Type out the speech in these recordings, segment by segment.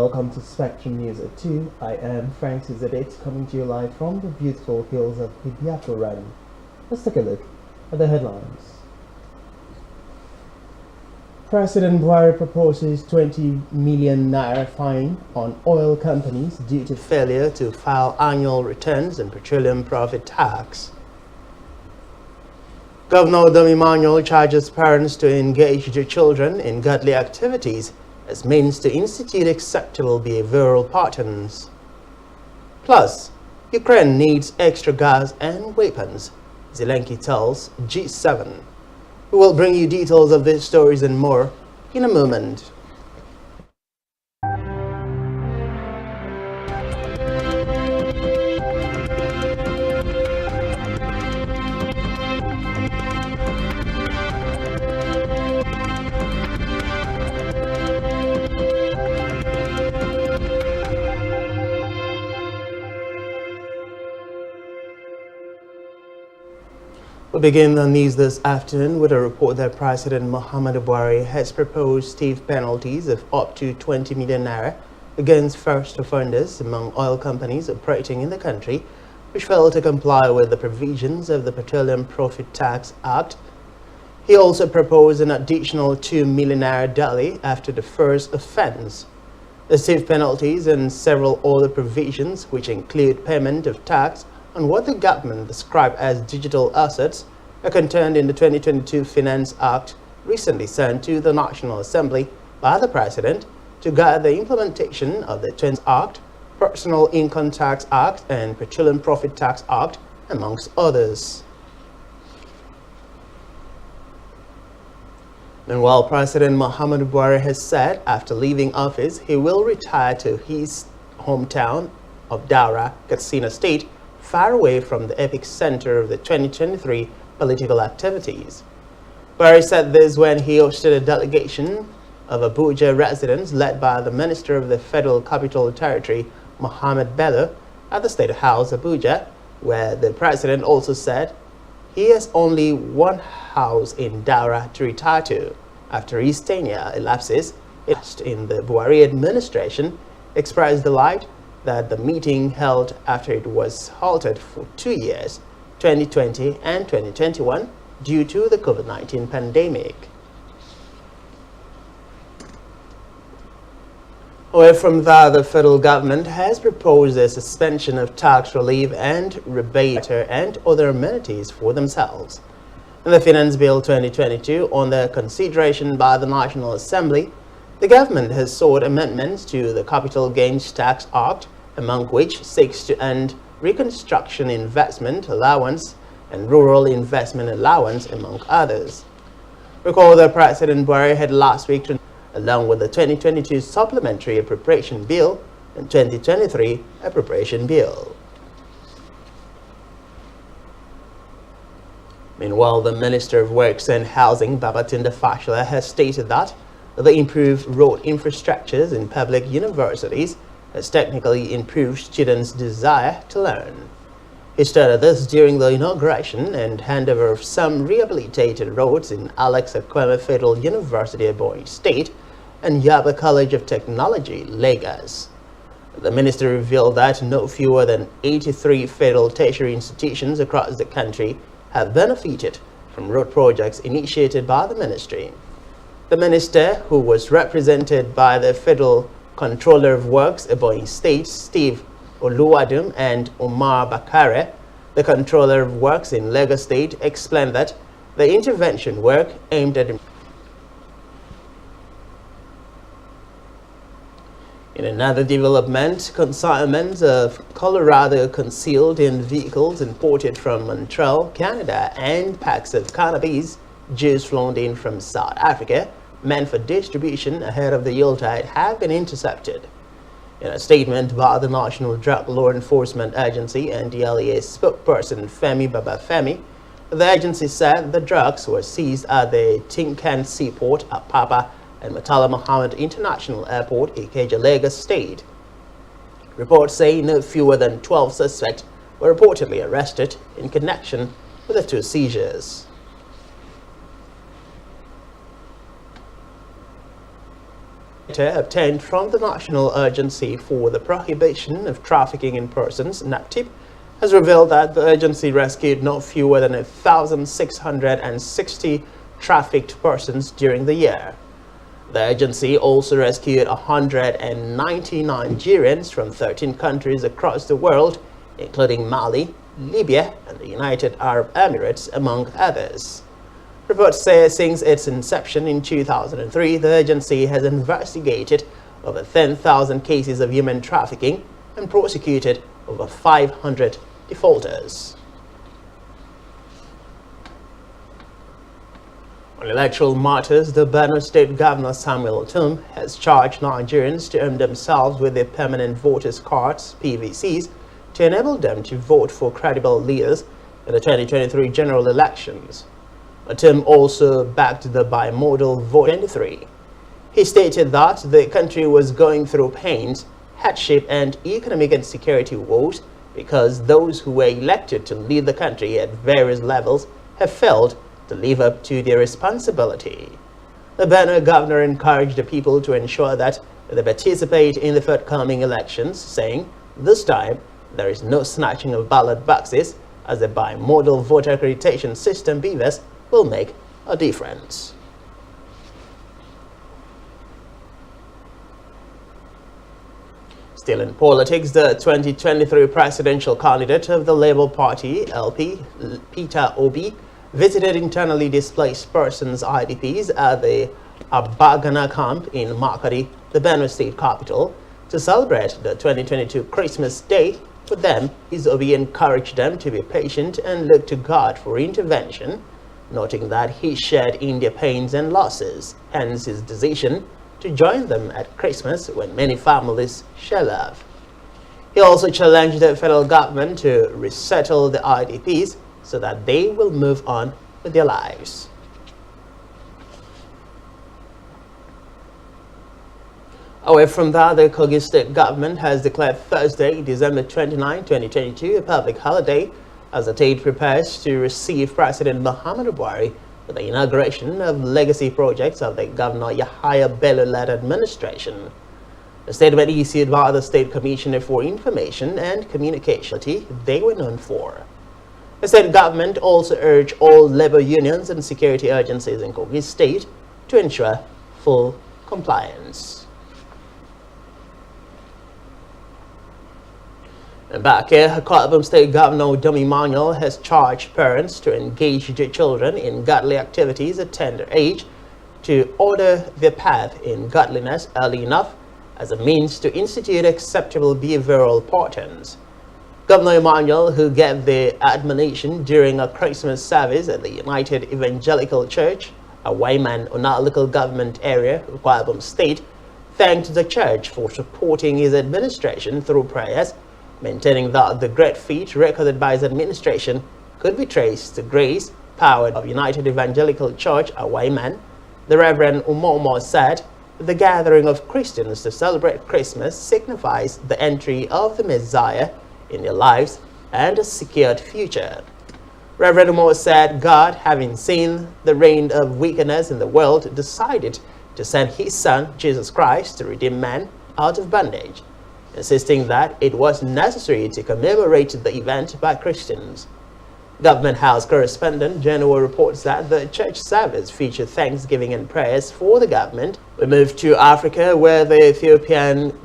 welcome to Spectrum News at 2. I am Frank Suzadate, coming to you live from the beautiful hills of Ibiakuran. Let's take a look at the headlines. President Buhari proposes 20 million naira fine on oil companies due to failure to file annual returns and petroleum profit tax. Governor Dom Emmanuel charges parents to engage their children in godly activities as means to institute acceptable behavioral patterns. Plus, Ukraine needs extra gas and weapons, Zelensky tells G7. We will bring you details of these stories and more in a moment. We begin the news this afternoon with a report that President Muhammadu Buhari has proposed stiff penalties of up to 20 million naira against first offenders among oil companies operating in the country which fail to comply with the provisions of the Petroleum Profit Tax Act. He also proposed an additional 2 million naira daily after the first offense. The stiff penalties and several other provisions, which include payment of tax on what the government described as digital assets, are contained in the 2022 Finance Act recently sent to the National Assembly by the President to guide the implementation of the Twins Act, Personal Income Tax Act, and Petroleum Profit Tax Act, amongst others. Meanwhile, President Muhammadu Buhari has said after leaving office he will retire to his hometown of Daura, Katsina State, far away from the epicenter of the 2023 political activities. Buhari said this when he hosted a delegation of Abuja residents led by the Minister of the Federal Capital Territory, Mohammed Bello, at the State House, Abuja, where the president also said he has only one house in Daura to retire to after his tenure elapses. In the Buhari administration expressed delight that the meeting held after it was halted for 2 years, 2020 and 2021, due to the COVID-19 pandemic. Away from that, the federal government has proposed a suspension of tax relief and rebate and other amenities for themselves. In the Finance Bill 2022, under consideration by the National Assembly, the government has sought amendments to the Capital Gains Tax Act, among which seeks to end reconstruction investment allowance and rural investment allowance, among others. Recall that President Buhari had last week, along with the 2022 Supplementary Appropriation Bill and 2023 Appropriation Bill. Meanwhile, the Minister of Works and Housing, Babatunde Fashola, has stated that the improved road infrastructures in public universities has technically improved students' desire to learn. He stated this during the inauguration and handover of some rehabilitated roads in Alex Akweme Federal University, Ebonyi State, and Yaba College of Technology, Lagos. The minister revealed that no fewer than 83 federal tertiary institutions across the country have benefited from road projects initiated by the ministry. The minister, who was represented by the Federal Controller of Works, Ebonyi State, Steve Oluwadum, and Omar Bakare, the Controller of Works in Lagos State, explained that the intervention work aimed at In another development, consignments of Colorado concealed in vehicles imported from Montreal, Canada, and packs of cannabis juice flown in from South Africa, meant for distribution ahead of the Yuletide, have been intercepted. In a statement by the National Drug Law Enforcement Agency NDLEA spokesperson Femi Babafemi, the agency said the drugs were seized at the Tinkan Seaport, Apapa, and Murtala Mohammed International Airport, Ikeja, Lagos State. Reports say no fewer than 12 suspects were reportedly arrested in connection with the two seizures. data obtained from the National Agency for the Prohibition of Trafficking in Persons, NAPTIP, has revealed that the agency rescued not fewer than 1,660 trafficked persons during the year. The agency also rescued 190 Nigerians from 13 countries across the world, including Mali, Libya, and the United Arab Emirates, among others. Reports say since its inception in 2003, the agency has investigated over 10,000 cases of human trafficking and prosecuted over 500 defaulters. On electoral matters, the BENUE State Governor Samuel Otum has charged Nigerians to arm themselves with their permanent voters' cards, PVCs, to enable them to vote for credible leaders in the 2023 general elections. Otum also backed the bimodal vote 23. He stated that the country was going through pains, hardship, and economic insecurity woes because those who were elected to lead the country at various levels have failed to live up to their responsibility. The BENUE governor encouraged the people to ensure that they participate in the forthcoming elections, saying, "This time, there is no snatching of ballot boxes, as the bimodal voter accreditation system BVAS will make a difference." Still in politics, the 2023 presidential candidate of the Labour Party, LP, Peter Obi, visited internally displaced persons IDPs at the Abagana camp in Makadi, the Benue State capital, to celebrate the 2022 Christmas Day. For them, Obi encouraged them to be patient and look to God for intervention, noting that he shared in their pains and losses, hence his decision to join them at Christmas when many families share love. He also challenged the federal government to resettle the IDPs so that they will move on with their lives. Away from that, the Kogi State government has declared Thursday, December 29, 2022, a public holiday as the state prepares to receive President Muhammadu Buhari for the inauguration of legacy projects of the Governor Yahaya Bello-led administration. A statement issued by the State Commissioner for Information and Communication they were known for. The state government also urged all labor unions and security agencies in Kogi State to ensure full compliance. And back here, Akwa State Governor Dom Emmanuel has charged parents to engage their children in godly activities at tender age to order their path in godliness early enough as a means to institute acceptable behavioral patterns. Governor Emmanuel, who gave the admonition during a Christmas service at the United Evangelical Church, a Wayman Ona local government area, Akwa State, thanked the church for supporting his administration through prayers, maintaining that the great feat recorded by his administration could be traced to grace powered of United Evangelical Church, a Wayman. The Reverend Umomo said, "The gathering of Christians to celebrate Christmas signifies the entry of the Messiah in their lives and a secured future." Reverend Umomo said, God, having seen the reign of wickedness in the world, decided to send his Son, Jesus Christ, to redeem man out of bondage, insisting that it was necessary to commemorate the event by Christians. Government House correspondent Genoa reports that the church service featured thanksgiving and prayers for the government. We move to Africa, where the Ethiopian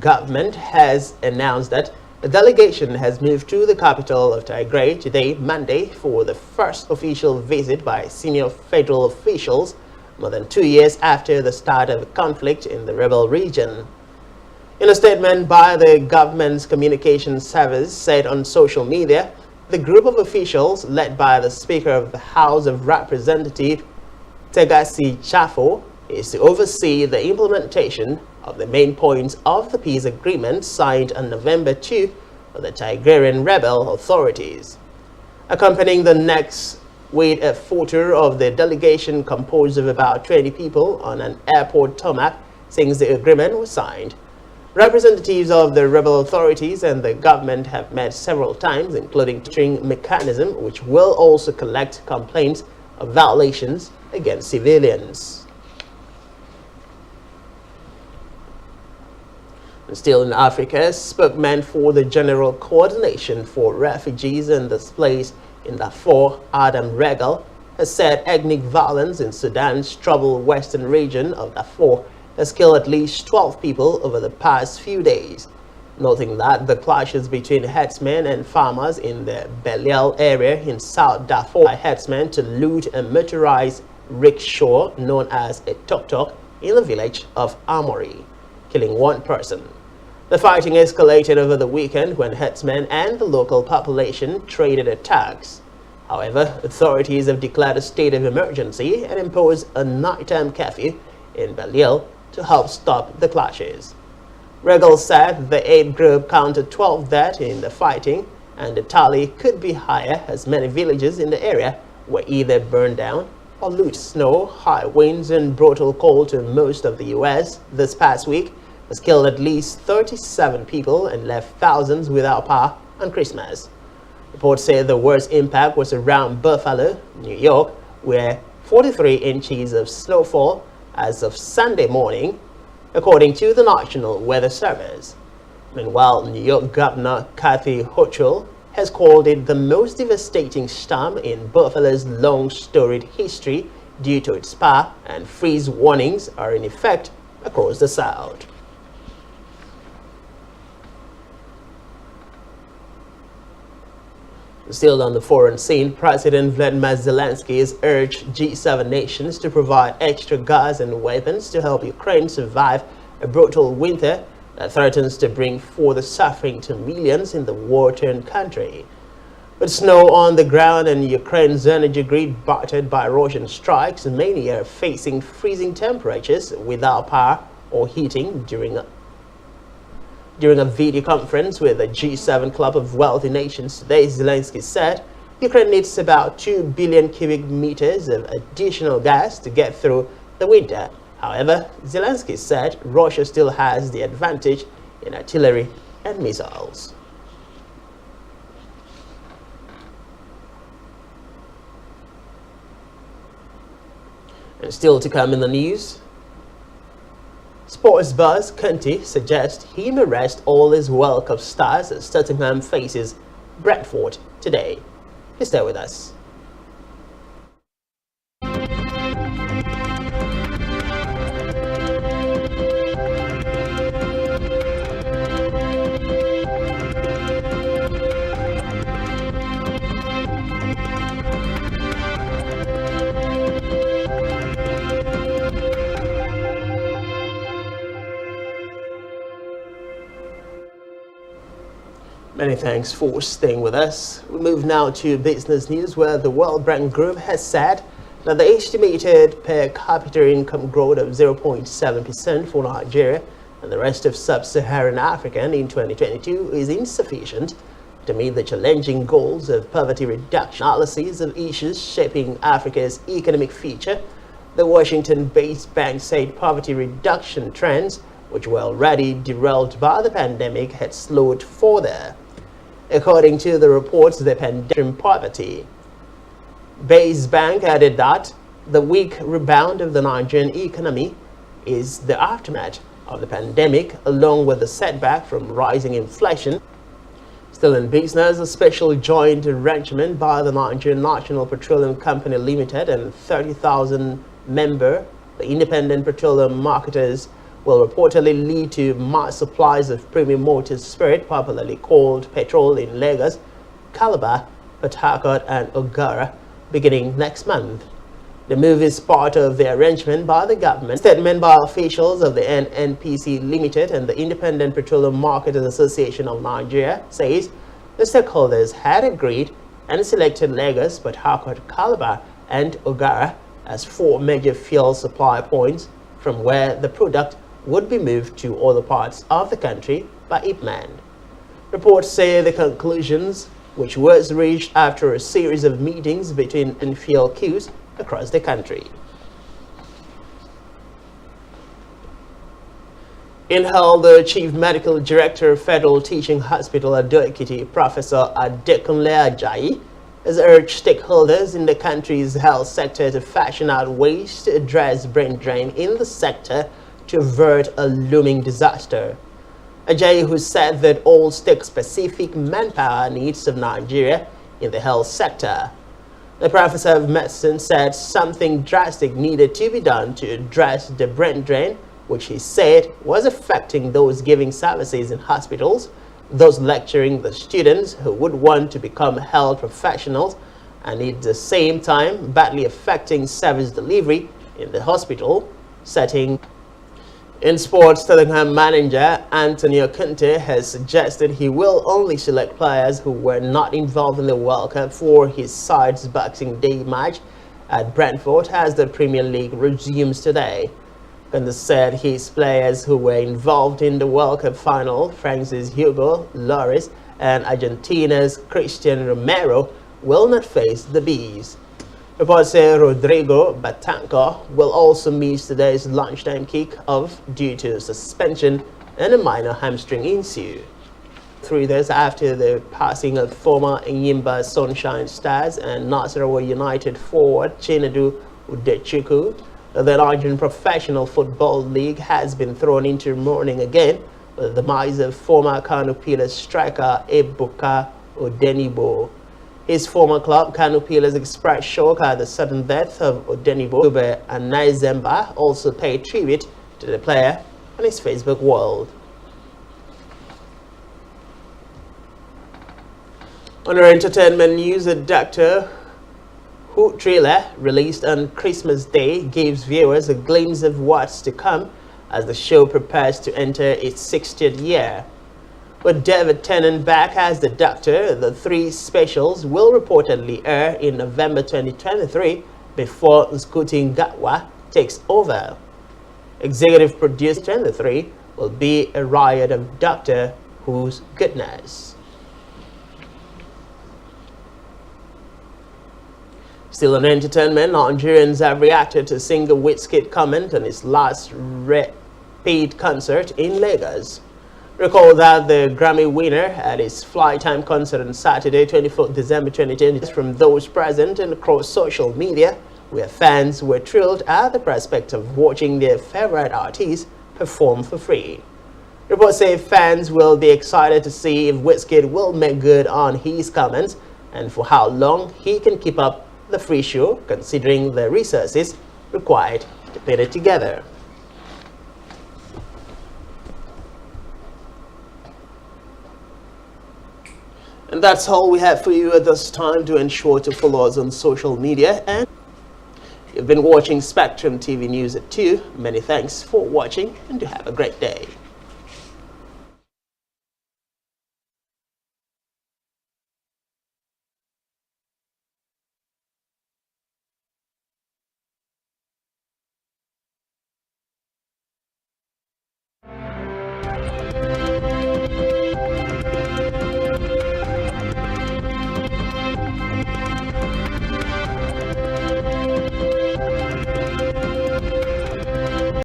government has announced that a delegation has moved to the capital of Tigray today, Monday, for the first official visit by senior federal officials, more than 2 years after the start of a conflict in the rebel region. In a statement by the government's communications service said on social media, the group of officials led by the Speaker of the House of Representatives, Tegasi Chafo, is to oversee the implementation of the main points of the peace agreement signed on November 2 by the Tigrayan rebel authorities. Accompanying the next with a photo of the delegation composed of about 20 people on an airport tarmac since the agreement was signed. Representatives of the rebel authorities and the government have met several times, including a string mechanism which will also collect complaints of violations against civilians. Still in Africa, spokesman for the General Coordination for Refugees and Displaced in Darfur, Adam Regal, has said ethnic violence in Sudan's troubled western region of Darfur has killed at least 12 people over the past few days, noting that the clashes between herdsmen and farmers in the BENUE area in South Darfur by herdsmen to loot a motorized rickshaw known as a tuk-tuk in the village of Amori, killing one person. The fighting escalated over the weekend when herdsmen and the local population traded attacks. However, authorities have declared a state of emergency and imposed a nighttime curfew in BENUE to help stop the clashes. Regal said the aid group counted 12 dead in the fighting, and the tally could be higher as many villages in the area were either burned down or looted. Snow, high winds, and brutal cold in most of the U.S. this past week has killed at least 37 people and left thousands without power on Christmas. Reports say the worst impact was around Buffalo, New York, where 43 inches of snowfall as of Sunday morning, according to the National Weather Service. Meanwhile, New York Governor Kathy Hochul has called it the most devastating storm in Buffalo's long storied history due to its power, and freeze warnings are in effect across the South. Still on the foreign scene, President Vladimir Zelensky has urged G7 nations to provide extra gas and weapons to help Ukraine survive a brutal winter that threatens to bring further suffering to millions in the war-torn country. With snow on the ground and Ukraine's energy grid battered by Russian strikes, many are facing freezing temperatures without power or heating. During a video conference with the G7 Club of Wealthy Nations today, Zelensky said Ukraine needs about 2 billion cubic meters of additional gas to get through the winter. However, Zelensky said Russia still has the advantage in artillery and missiles. And still to come in the news, sports buzz Conte suggests he may rest all his World Cup stars as Tottenham faces Brentford today. Please stay with us. Many thanks for staying with us. We move now to business news, where the World Bank Group has said that the estimated per capita income growth of 0.7% for Nigeria and the rest of sub-Saharan Africa in 2022 is insufficient to meet the challenging goals of poverty reduction. Analysis of issues shaping Africa's economic future, the Washington-based bank said poverty reduction trends, which were already derailed by the pandemic, had slowed further. According to the reports, the pandemic poverty. Base Bank added that the weak rebound of the Nigerian economy is the aftermath of the pandemic, along with the setback from rising inflation. Still in business, a special joint arrangement by the Nigerian National Petroleum Company Limited and 30,000 member, the Independent Petroleum Marketers, will reportedly lead to mass supplies of premium motor spirit, popularly called petrol, in Lagos, Calabar, Port Harcourt, and Ogara, beginning next month. The move is part of the arrangement by the government. Statement by officials of the NNPC Limited and the Independent Petroleum Marketers Association of Nigeria says the stakeholders had agreed and selected Lagos, Port Harcourt, Calabar, and Ogara as 4 major fuel supply points from where the product would be moved to other parts of the country by Ipman. Reports say the conclusions, which was reached after a series of meetings between fuel queues across the country. In Hull, the Chief Medical Director of Federal Teaching Hospital at Ado-Ekiti, Professor Adekunle Ajayi, has urged stakeholders in the country's health sector to fashion out ways to address brain drain in the sector to avert a looming disaster. Ajayi, who said that all state-specific manpower needs of Nigeria in the health sector. The professor of medicine said something drastic needed to be done to address the brain drain, which he said was affecting those giving services in hospitals, those lecturing the students who would want to become health professionals, and at the same time badly affecting service delivery in the hospital setting. In sports, Tottenham manager Antonio Conte has suggested he will only select players who were not involved in the World Cup for his side's Boxing Day match at Brentford as the Premier League resumes today. Conte said his players who were involved in the World Cup final, Francis Hugo Lloris and Argentina's Christian Romero, will not face the Bees. Reports say Rodrigo Batanco will also miss today's lunchtime kick-off due to suspension and a minor hamstring issue. 3 days after the passing of former Enyimba Sunshine Stars and Nasarawa United forward Chinedu Udechukwu, the Nigerian Professional Football League has been thrown into mourning again with the demise of former Kano Pillars striker Ebuka Odenibo. His former club, Kano Pillars, expressed shock at the sudden death of Odenibo, and Naizemba also paid tribute to the player on his Facebook wall. On our entertainment news, a Doctor Who trailer released on Christmas Day gives viewers a glimpse of what's to come as the show prepares to enter its 60th year. With David Tennant back as the Doctor, the 3 specials will reportedly air in November 2023 before Nkuti Gatwa takes over. Executive producer 23 will be a riot of Doctor Who's goodness. Still on entertainment, Nigerians have reacted to singer Wizkid's comment on his last paid concert in Lagos. Recall that the Grammy winner at his Fly Time concert on Saturday, 24th December 2020, from those present and across social media, where fans were thrilled at the prospect of watching their favorite artist perform for free. Reports say fans will be excited to see if Wizkid will make good on his comments and for how long he can keep up the free show, considering the resources required to put it together. And that's all we have for you at this time. Do ensure to follow us on social media. And you've been watching Spectrum TV News at 2. Many thanks for watching and do have a great day.